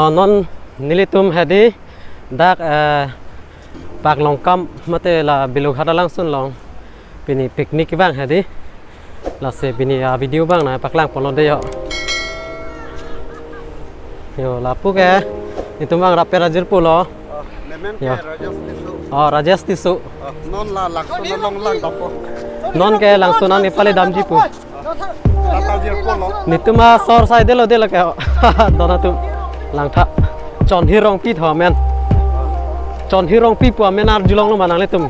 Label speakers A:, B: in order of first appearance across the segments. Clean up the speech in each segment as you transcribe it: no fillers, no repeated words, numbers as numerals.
A: non nilitum hadi dak pak longkam mate la bilughara langsung long pini piknik bang hadi la se pini video bang na paklang polon de yo la pu ke itu bang rape rajir pulo yo rajas tisu
B: non la langsung long lang dopo
A: non ke langsung ani pale damji pu nituma sor sai de lo de la ke donatum lang tha chon hirong pi tho men chon hirong pi pu men ar julong lo manang le tum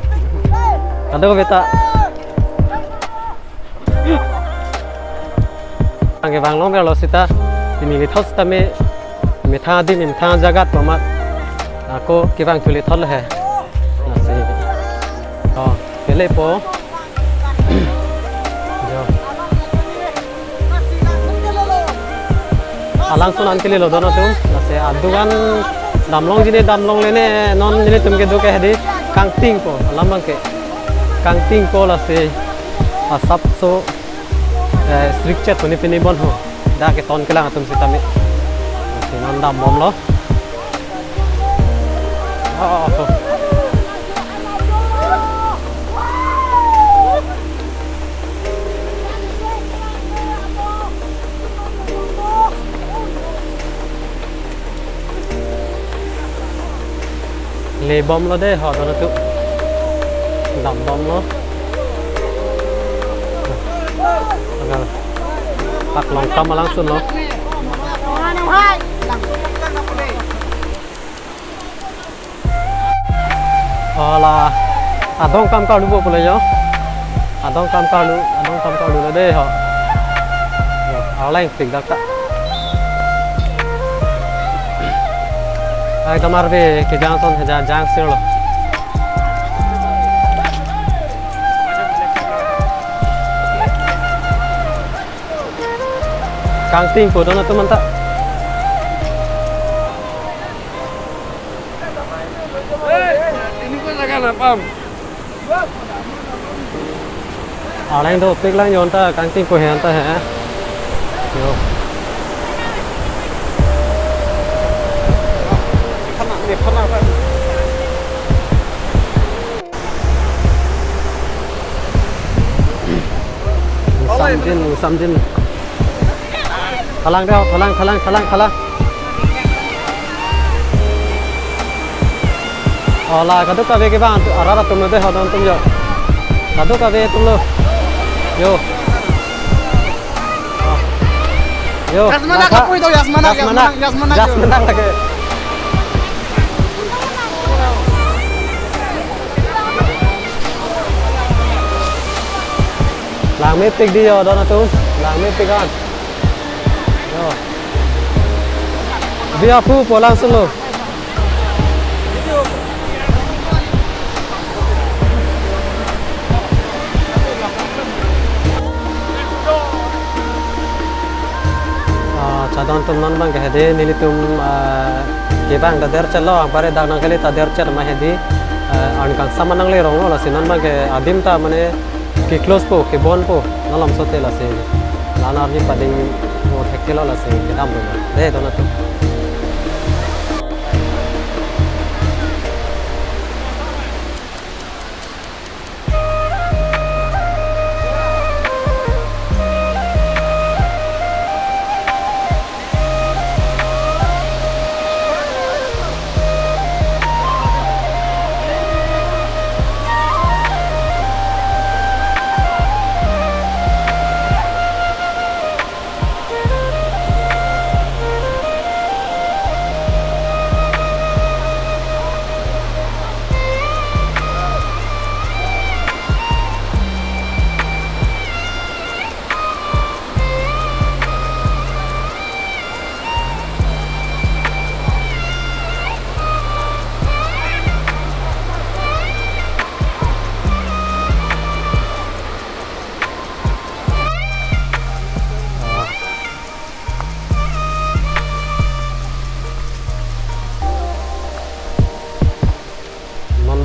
A: ado beta angge bang long lo sita ini thos ta me tha di me tha jagat pamat ako ki bang chuli thol he na se pele po langsung an ke lo dono tum se adugan damlong jine damlong lene non jine tum ke do ke hedi kangting po lamang ke kangting po la se asap so strict chat puni pini bon ho da ke ton ke lang tum sitame se non dam bom lo le bom lo deh ho dono tu dam bom lo agar pak longkam langsung lo la adong kam ka lu bo pole yo adong kam ka lu lo deh ho alai tik dak ta ai kamar be ke janson he jang sirlo kangting ko dono teman tak
B: ini ko jaga napam
A: alai do pik lang yon ta kangting ko he ta he yo samjin thalang deo thalang ola kaduk ka be ke bang arara tum de hodon tum yo kaduk ka be tum lo yo
B: yasmana ka pui do yasmana
A: lagi lang metik di yo dono tu lang metik kan yo dia pu po langsung lo cadon tum non bang ke nili tum ke bang da der chalo bare da nang kali ta der char ma hedi an kan samanang le rong la sinon bang ke adim ta mane ke close po ke bon po nalam sote la se lana arji pading mo thekelo la se ke dam do de dona tu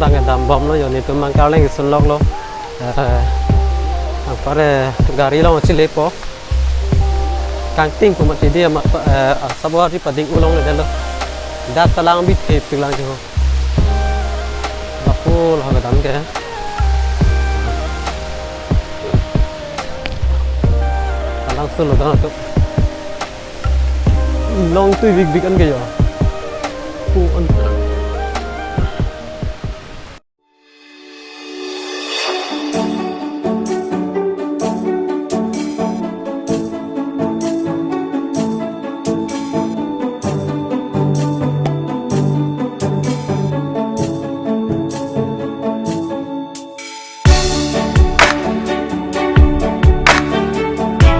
A: bang dam bom lo yo ni tu mang kau lagi sun lok lo pare gari lo chile po kang ting ko mati dia sabar di pading ulong le lo dak talang bit thep tu lang jo lapul ha gadam ke talang solo dona tu long tu big big an ke jo